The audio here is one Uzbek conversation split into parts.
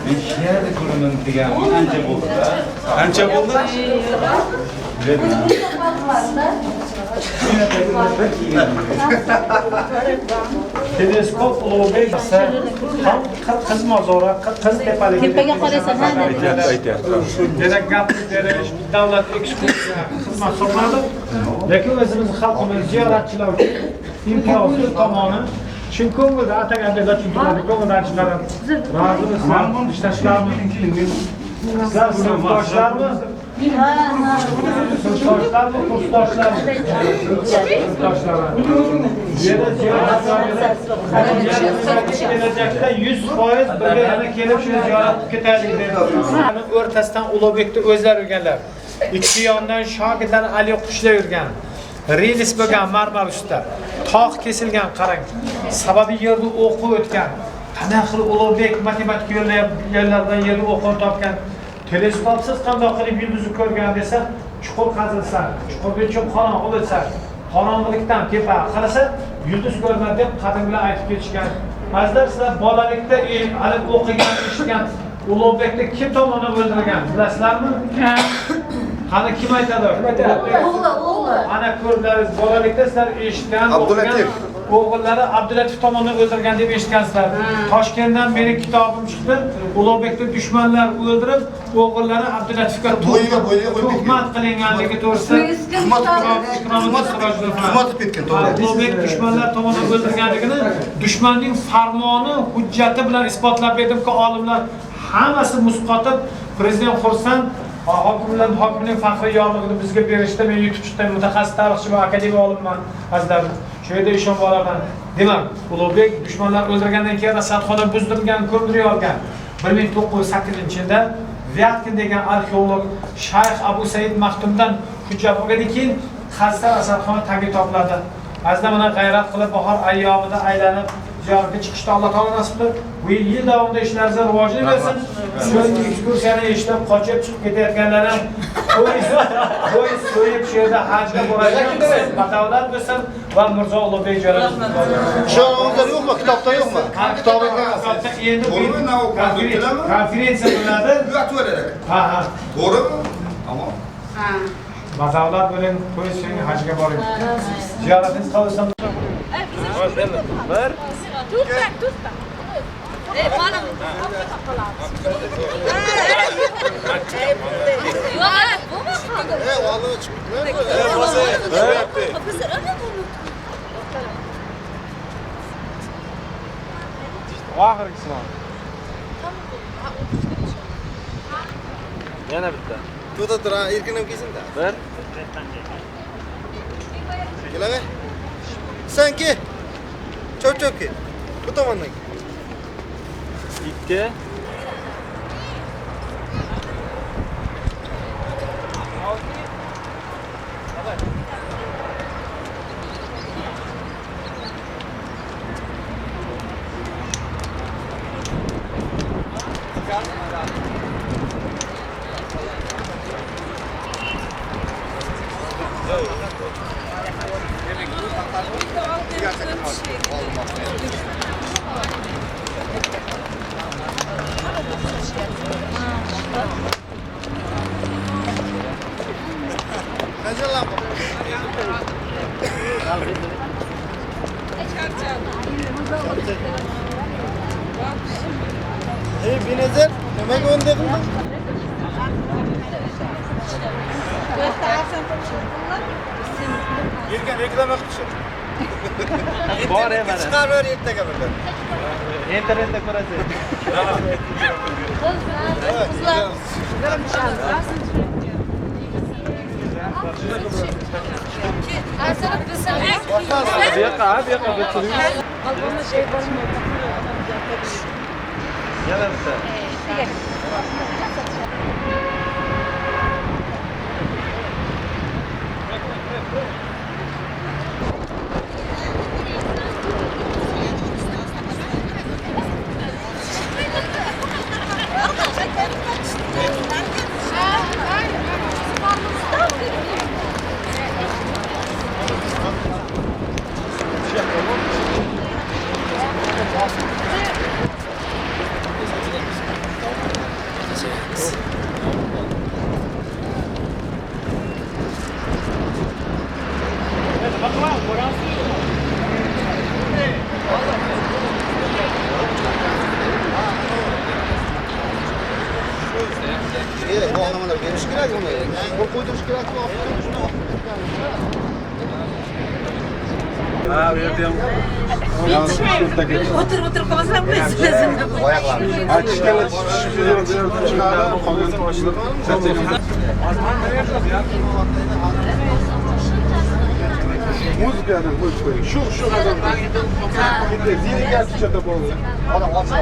Beşyerde kurunun degan ancha bo'ldi-da. Ancha bo'ldi? Teleskop ulug'bek qiz mozori, qiz tepaligi. Tepaga qarasan, ha? Demak, gap berish davlat ekskursiya xizmat hisoblanadi. Lekin o'zimiz xalqimiz ziyoratchilar uchun imtiyozli tomoni chin ko'ngilda ataganda tushuntiradi, ko'ngildan chiqaradi. Rozimiz, mamnun ishlashlarini. Sizlar sinfdoshlarmi? Sinfdoshlarmi, kursdoshlarmi? Kelajakda 100% birga yana kelib shu ziyorat qilib ketaylik dedi. O'rtasidan Ulug'bekni o'zlari yurganlar. Ikki yondan shogirdlar Ali qushlar yurgan. Relis bo'lgan marmar ustida. Tog' kesilgan qarang. Sababi yerda o'qib o'tgan. Qanday qilib Ulug'bek matematik yo'llardan yerda o'qib topgan. Teleskopsiz qanday qilib yulduzni ko'rgan desa, chuqur qazilsa, chuqurga cho'p qorong'i bo'lsa, qorong'ilikdan tepa qarasa, yulduz ko'rinadi deb qadimlar aytib ketishgan. Ba'zilar sizlar bolalikda hali o'qigan, eshitgan Ulug'bekni kim tomonidan o'ldirgan bilasizlarmi? Qani kim aytadi? O'g'li. Ana ko'rdilaringiz, bolalikda sizlar eshitgan, o'qigan o'g'illari Abdulatif tomonidan o'ldirgan deb eshitgansizlar. Toshkentdan meni kitobim chiqdi. Ulug'bekni dushmanlar o'ldirib, o'g'illari Abdulatifga tuhmat qilinganligi to'g'risida tuhmat ketgan. Ulug'bek dushmanlar tomonidan o'ldirganligini dushmanning farmoni, hujjati bilan isbotlab berdim-ku, olimlar hammasi musqotib, prezident xursand, hokimning faxriy yorlig'ini bizga berishda men YouTube'da mutaxassis tarixchi va akademik olimman azizlarim. Shu yerda ishonib olaman. Demak, Ulug'bek dushmanlar o'ldirgandan keyin rasadxona buzdirilgan, ko'mdirib olgan. 1908-yilda Vyatkin degan arxeolog Shayx Abu Said Maxtumdan hujjat olgandan keyin qasda rasadxona tagi topiladi. Azizlar, mana g'ayrat qilib bahor ayyomida aylanib ziyoratga chiqishda Alloh taolo nasib qilib, bu yil davomida ishlaringiz rivojlanib bersin. Shu ekskursiyani ishlab qochib chiqib ketayotganlar ham poyezd so'yib shu yerda hajga boradigan badavlat bo'lsin va Mirzo Ulug'bek jo'rabek. Ishoningizlar yo'qmi? Kitobda yo'qmi? Kitobda endi konferensiya bo'ladi. Ha. To'g'rimi? Tamom. Ha. Badavlat bo'ling, poyezd so'ng hajga boring. Ziyoratingiz qolsa bir Tutta. Mana oxirgisi bor. Yana bitta. To'da tura, erkinib kelsin-da. Bir. Kelaver. Sen ke. Chop ke. Bu tomondan. Ikki. Hey Binazir, nimaga o'nda qilding? Yerga reklama qilishadi. Bor mana. Chiqarib ertaga birdan. Internetda ko'rasiz. Bu yoqqa bitirib. Yana bitta. Ha, bu yerda ham O'tirib qolmasam o'zini. ha tishkala chiqadi, qolgan oshliq. Muzikadan qo'yib qo'ying. Shu qadar. Ziliga tushata bo'ldi. Adam olsa.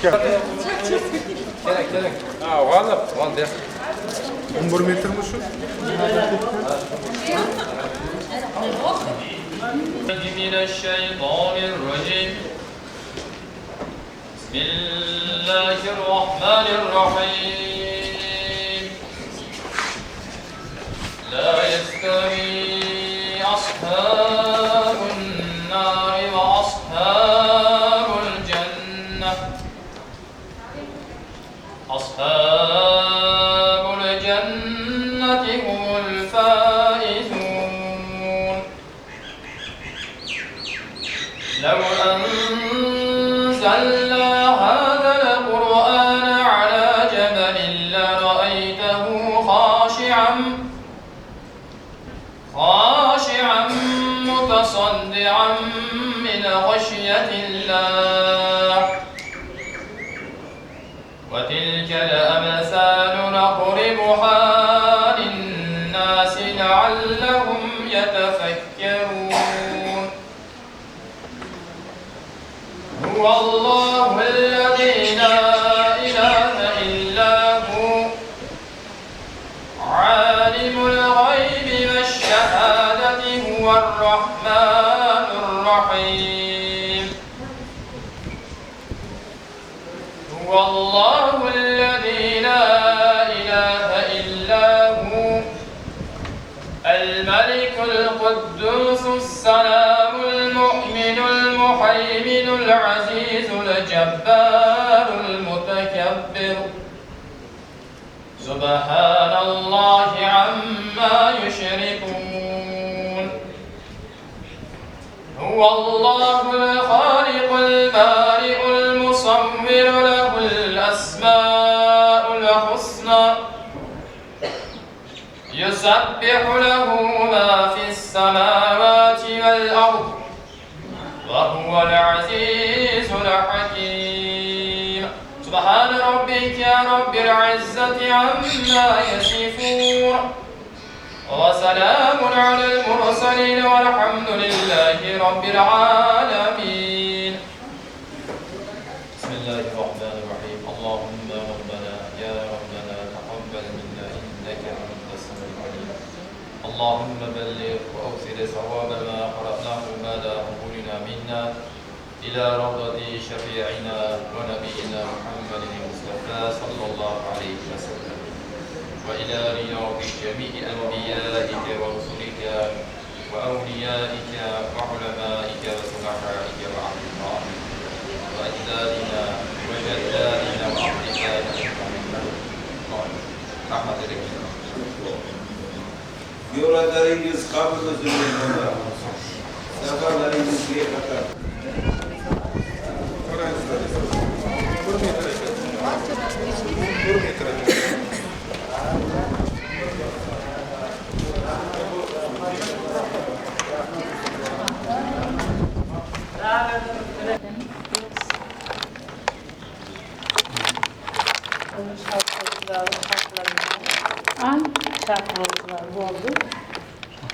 Kerak. Ha, g'olib, oldi. 11 metrmi shu? من الشيطان الرجيم بسم الله الرحمن الرحيم لا يستوي أصحاب النار وأصحاب الجنة أصحاب الجنة هم الفائزون لو أنزلنا هذا القرآن على جبل لرأيته خاشعا متصدعا من خشية الله وتلك الأمثال نضربها للناس لعلهم يتفكرون هو الله الذي لا إله إلا هو عالم الغيب والشهادة هو الرحمن الرحيم هو الله الذي لا إله إلا هو الملك القدوس السلام المؤمن المهيمن العزيز الجبار المتكبر سبحان الله عما يشركون هو الله الخالق البارئ المصور له الأسماء الحسنى يسبح له ما في السماوات والأرض وهو العزيز الحكيم سبحان ربك رب العزة عما يصفون وسلام على المرسلين والحمد لله رب العالمين بسم الله الرحمن الرحيم اللهم ربنا يا ربنا تقبل منا إنك أنت السميع العليم اللهم بلغ وأوصل ثواب ما قرأناه بعد قبولنا منا إلى روضة شفيعنا ونبينا محمد المصطفى صلى الله عليه وسلم وإلى رياض جميع أنبيائك ورسلك وأوليائك وعلمائك وصلحائك وأحبابك وأجدادنا وجدادنا وأحبابنا رحمة لك Yo'llaringiz qabul bo'lsin. Safarlaringiz bexatar. Şarkılar oldu.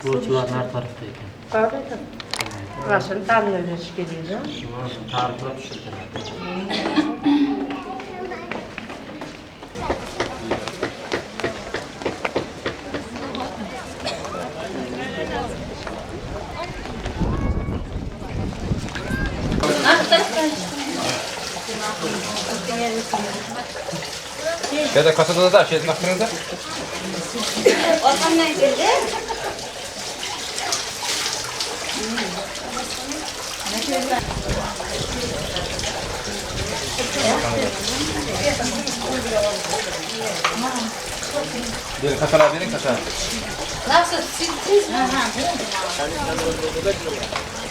Kuruluşlar her tarafta ekan. Tabii. Başını tahmin ediş geliyor. Tariflar tushirdilar. Şeyde kasada da şeyin aklınızda. Ortamdan geldi. Verin kasalar verin kasalar. Nasıl? Siz mi?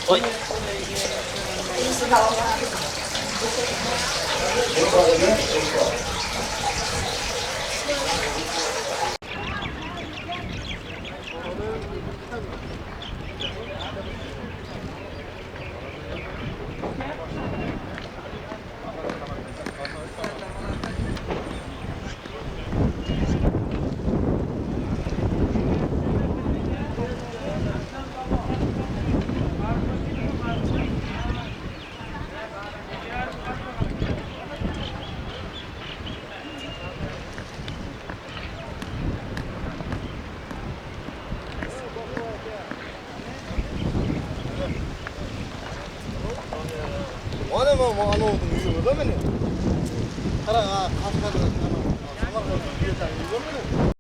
Oy. Mana bu anavning uyida meni. Qara, qashqarda ana. Samarqandda